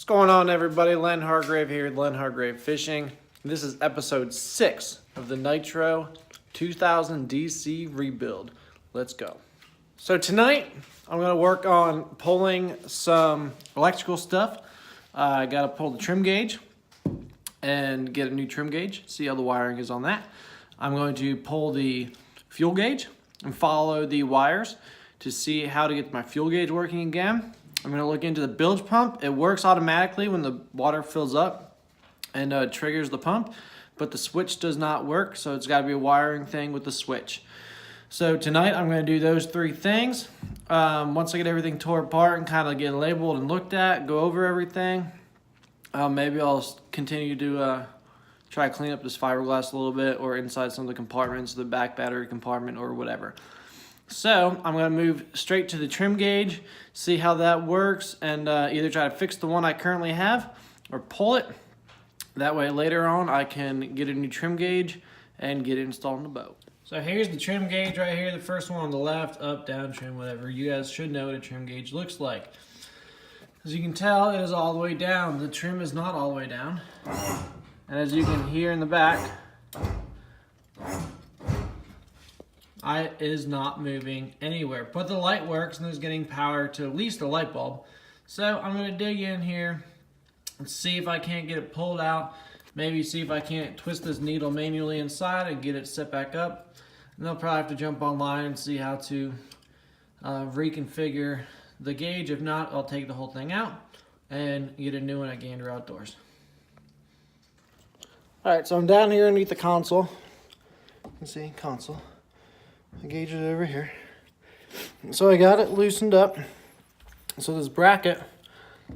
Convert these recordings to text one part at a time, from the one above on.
going on, everybody? Len Hargrave here, Len Hargrave Fishing. This is episode 6 of the Nitro 2000 DC rebuild. Let's go. So tonight, I'm going to work on pulling some electrical stuff. I got to pull the trim gauge and get a new trim gauge, see how the wiring is on that. I'm going to pull the fuel gauge and follow the wires to see how to get my fuel gauge working again. I'm going to look into the bilge pump. It works automatically when the water fills up and triggers the pump, but the switch does not work, so it's got to be a wiring thing with the switch. So tonight I'm going to do those 3 things. Once I get everything tore apart and kind of get labeled and looked at, go over everything, maybe I'll continue to try to clean up this fiberglass a little bit or inside some of the compartments, the back battery compartment or whatever. So I'm going to move straight to the trim gauge, see how that works, and either try to fix the one I currently have or pull it. That way later on I can get a new trim gauge and get it installed in the boat. So here's the trim gauge right here, the first one on the left, up, down, trim, whatever. You guys should know what a trim gauge looks like. As you can tell, it is all the way down. The trim is not all the way down. And as you can hear in the back, it is not moving anywhere. But the light works and it's getting power to at least the light bulb. So I'm going to dig in here and see if I can't get it pulled out. Maybe see if I can't twist this needle manually inside and get it set back up. And I'll probably have to jump online and see how to reconfigure the gauge. If not, I'll take the whole thing out and get a new one at Gander Outdoors. Alright, so I'm down here underneath the console. You can see console. The gauge is over here. So I got it loosened up. So this bracket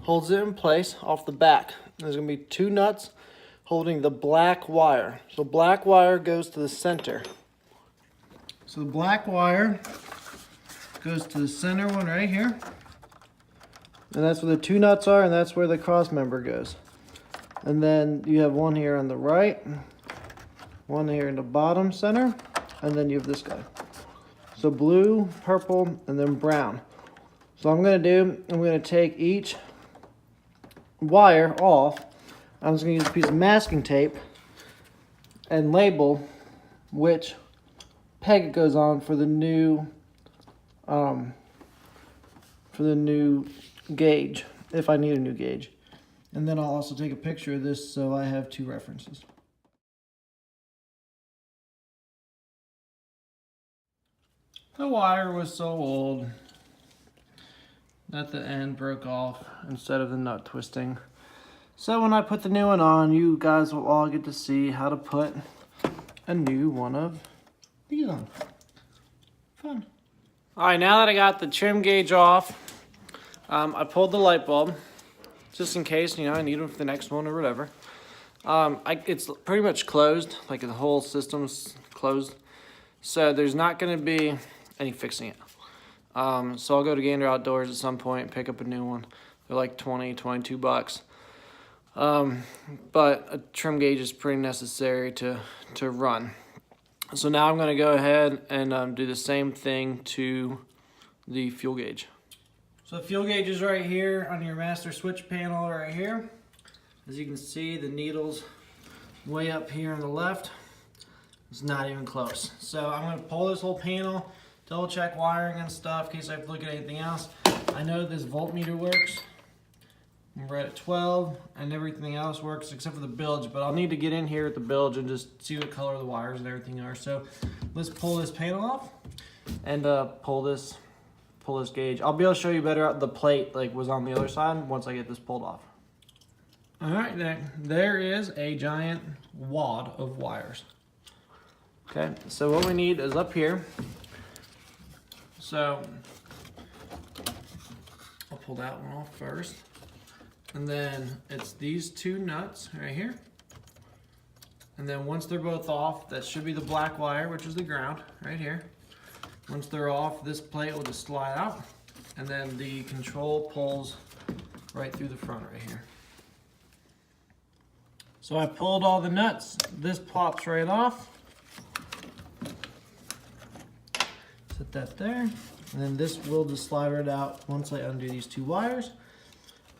holds it in place off the back. There's going to be 2 nuts holding the black wire. So black wire goes to the center. So the black wire goes to the center one right here. And that's where the 2 nuts are, and that's where the cross member goes. And then you have one here on the right, one here in the bottom center, and then you have this guy. So blue, purple, and then brown. So what I'm going to take each wire off. I'm just going to use a piece of masking tape and label which peg it goes on for the new gauge, if I need a new gauge. And then I'll also take a picture of this so I have 2 references. The wire was so old that the end broke off instead of the nut twisting. So when I put the new one on, you guys will all get to see how to put a new one of these on. Fun. Alright, now that I got the trim gauge off, I pulled the light bulb just in case, I need them for the next one or whatever. It's pretty much closed, like the whole system's closed. So there's not going to be any fixing it. So I'll go to Gander Outdoors at some point and pick up a new one. They're like 20, 22 bucks. But a trim gauge is pretty necessary to run. So now I'm going to go ahead and do the same thing to the fuel gauge. So the fuel gauge is right here on your master switch panel right here. As you can see, the needle's way up here on the left. It's not even close. So I'm going to pull this whole panel, double check wiring and stuff in case I have to look at anything else. I know this voltmeter works. I'm right at 12 and everything else works except for the bilge, but I'll need to get in here at the bilge and just see what color the wires and everything are. So let's pull this panel off and pull this gauge. I'll be able to show you better the plate like was on the other side once I get this pulled off. Alright, there is a giant wad of wires. Okay, so what we need is up here. So I'll pull that one off first. And then it's these 2 nuts right here. And then once they're both off, that should be the black wire, which is the ground right here. Once they're off, this plate will just slide out. And then the control pulls right through the front right here. So I pulled all the nuts. This pops right off. Set that there. And then this will just slide right out once I undo these 2 wires.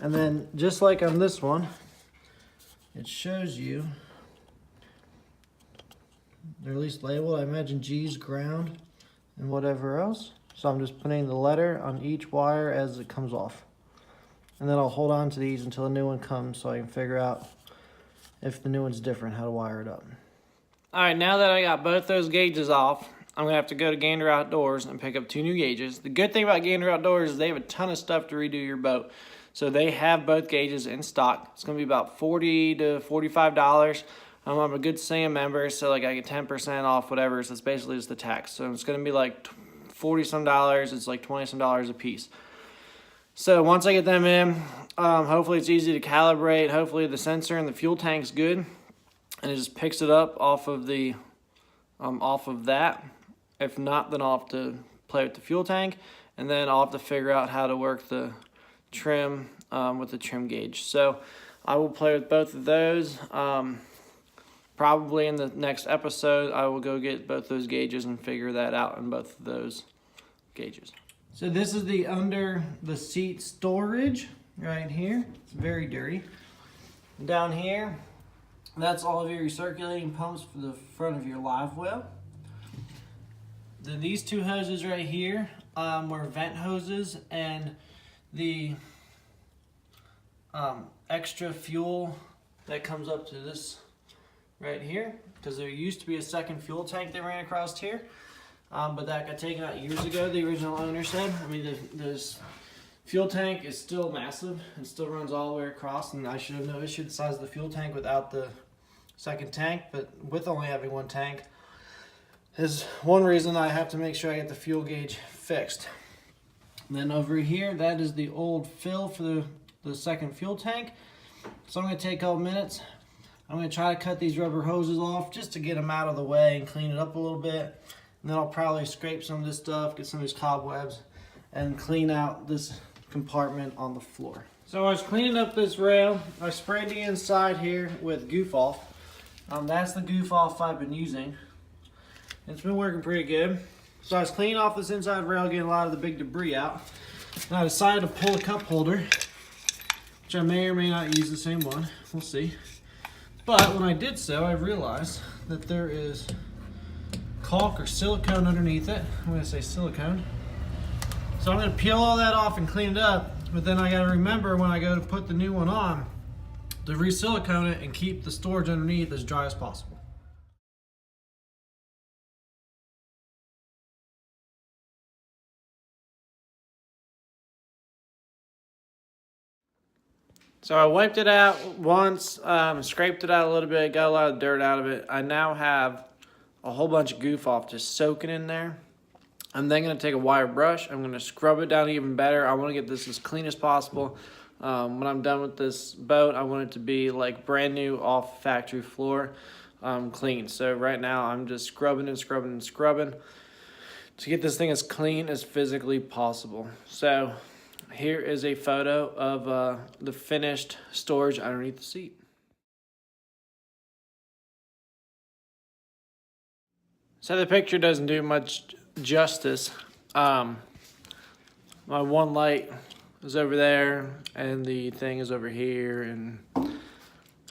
And then just like on this one, it shows you the release label. I imagine G's ground and whatever else. So I'm just putting the letter on each wire as it comes off. And then I'll hold on to these until a new one comes so I can figure out if the new one's different, how to wire it up. All right, now that I got both those gauges off, I'm gonna have to go to Gander Outdoors and pick up 2 new gauges. The good thing about Gander Outdoors is they have a ton of stuff to redo your boat. So they have both gauges in stock. It's gonna be about $40 to $45. I'm a Good Sam member, so like I get 10% off whatever, so it's basically just the tax. So it's gonna be like $40 some, it's like $20 some a piece. So once I get them in, hopefully it's easy to calibrate. Hopefully the sensor and the fuel tank's good, and it just picks it up off of the off of that. If not, then I'll have to play with the fuel tank, and then I'll have to figure out how to work the trim with the trim gauge. So I will play with both of those. Probably in the next episode, I will go get both those gauges and figure that out in both of those gauges. So this is the under the seat storage right here. It's very dirty. Down here, that's all of your recirculating pumps for the front of your live well. Then these 2 hoses right here were vent hoses, and the extra fuel that comes up to this right here, because there used to be a second fuel tank that ran across here. But that got taken out years ago, the original owner said. I mean, this fuel tank is still massive and still runs all the way across, and I should have no issue with the size of the fuel tank without the second tank, but with only having 1 tank is one reason I have to make sure I get the fuel gauge fixed. And then over here, that is the old fill for the second fuel tank. So I'm going to take a couple minutes. I'm going to try to cut these rubber hoses off just to get them out of the way and clean it up a little bit. And then I'll probably scrape some of this stuff, get some of these cobwebs, and clean out this compartment on the floor. So I was cleaning up this rail. I sprayed the inside here with Goof Off. That's the Goof Off I've been using. It's been working pretty good. So I was cleaning off this inside rail, getting a lot of the big debris out. And I decided to pull a cup holder, which I may or may not use the same one. We'll see. But when I did so, I realized that there is caulk or silicone underneath it. I'm going to say silicone. So I'm going to peel all that off and clean it up, but then I got to remember when I go to put the new one on to re-silicone it and keep the storage underneath as dry as possible. So I wiped it out once, scraped it out a little bit, got a lot of dirt out of it. I now have a whole bunch of Goof Off just soaking in there. I'm then going to take a wire brush. I'm going to scrub it down even better. I want to get this as clean as possible. When I'm done with this boat, I want it to be like brand new off factory floor, clean. So right now I'm just scrubbing and scrubbing and scrubbing to get this thing as clean as physically possible. So here is a photo of the finished storage underneath the seat. So the picture doesn't do much justice. My one light is over there and the thing is over here, and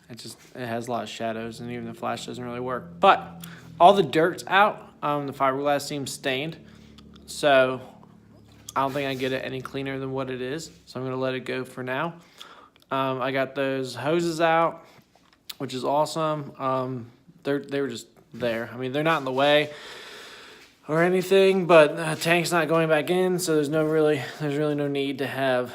it has a lot of shadows, and even the flash doesn't really work. But all the dirt's out. The fiberglass seems stained, so I don't think I get it any cleaner than what it is. So I'm gonna let it go for now. I got those hoses out, which is awesome. They were just there. I mean, they're not in the way or anything, but the tank's not going back in, so there's really no need to have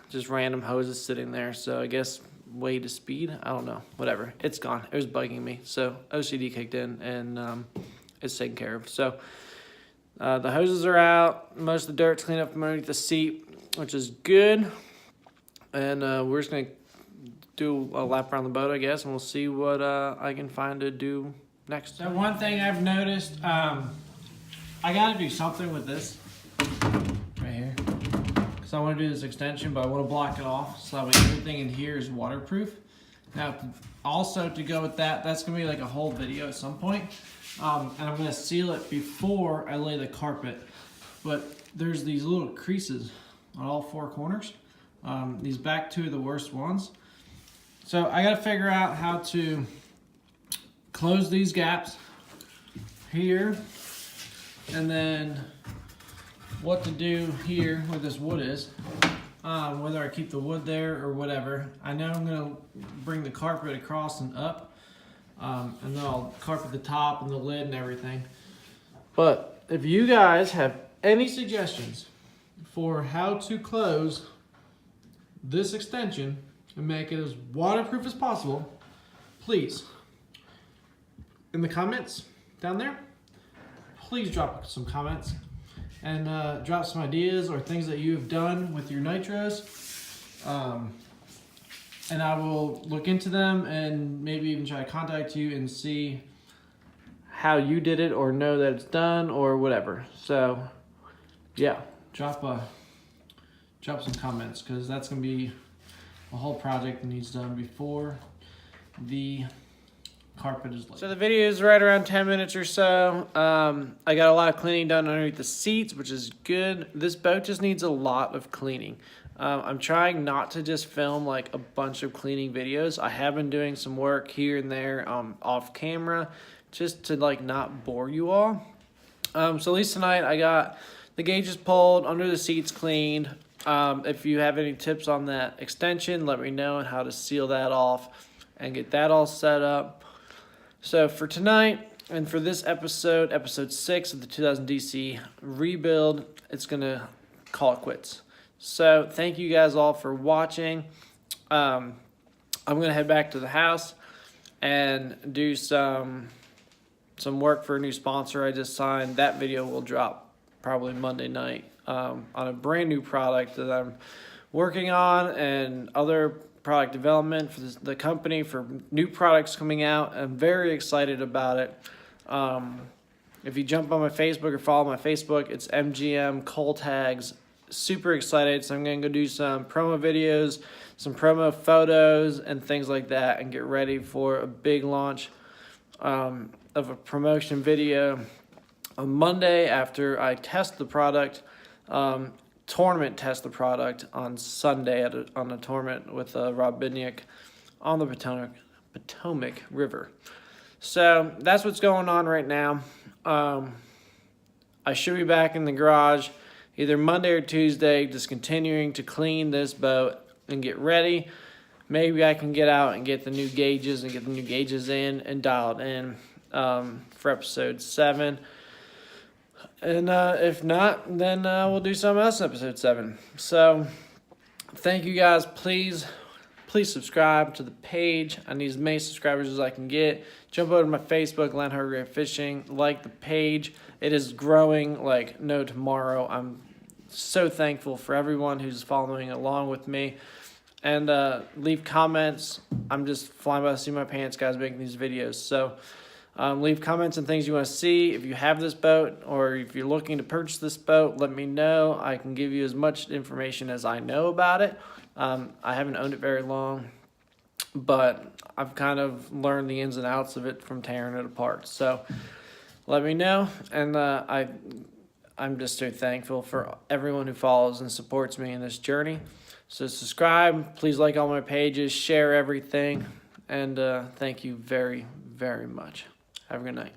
just random hoses sitting there. So I guess way to speed, I don't know, whatever. It's gone. It was bugging me, so OCD kicked in, and it's taken care of. So the hoses are out. Most of the dirt's cleaned up from underneath the seat, which is good. And we're just gonna do a lap around the boat, I guess, and we'll see what I can find to do next. So one thing I've noticed, I gotta do something with this right here, because I want to do this extension, but I want to block it off so that way everything in here is waterproof. Now, also to go with that, that's gonna be like a whole video at some point, and I'm gonna seal it before I lay the carpet. But there's these little creases on all 4 corners. These back two are the worst ones. So I gotta figure out how to close these gaps here, and then what to do here where this wood is. Whether I keep the wood there or whatever. I know I'm gonna bring the carpet across and up, and then I'll carpet the top and the lid and everything. But if you guys have any suggestions for how to close this extension and make it as waterproof as possible, please, in the comments down there, please drop some comments and drop some ideas or things that you have done with your nitros. And I will look into them and maybe even try to contact you and see how you did it or know that it's done or whatever. So yeah, drop some comments, because that's gonna be a whole project that needs done before the carpet is laid. So the video is right around 10 minutes or so. I got a lot of cleaning done underneath the seats, which is good. This boat just needs a lot of cleaning. I'm trying not to just film like a bunch of cleaning videos. I have been doing some work here and there off camera, just to like not bore you all. So at least tonight I got the gauges pulled, under the seats cleaned. If you have any tips on that extension, let me know, and how to seal that off and get that all set up. So for tonight and for this episode, episode 6 of the 2000 DC rebuild, it's gonna call it quits. So thank you guys all for watching. I'm gonna head back to the house and do some work for a new sponsor I just signed. That video will drop probably Monday night on a brand new product that I'm working on, and other product development for the company, for new products coming out. I'm very excited about it. If you jump on my Facebook or follow my Facebook, it's MGM Coal Tags. Super excited. So I'm going to go do some promo videos, some promo photos and things like that, and get ready for a big launch of a promotion video on Monday after I test the product. Tournament test the product on Sunday on a tournament with Rob Bidnick on the Potomac River. So that's what's going on right now. I should be back in the garage either Monday or Tuesday, just continuing to clean this boat and get ready. Maybe I can get out and get the new gauges in and dialed in for episode 7. And if not, then we'll do something else in episode 7. So thank you guys. Please subscribe to the page. I need as many subscribers as I can get. Jump over to my Facebook, Len Hargrave Fishing. Like the page. It is growing like no tomorrow. I'm so thankful for everyone who's following along with me. And leave comments. I'm just flying by the seat of my pants, guys, making these videos. So leave comments and things you want to see. If you have this boat, or if you're looking to purchase this boat, let me know. I can give you as much information as I know about it. I haven't owned it very long, but I've kind of learned the ins and outs of it from tearing it apart. So let me know, and I'm just so thankful for everyone who follows and supports me in this journey. So subscribe, please like all my pages, share everything, and thank you very, very much. Have a good night.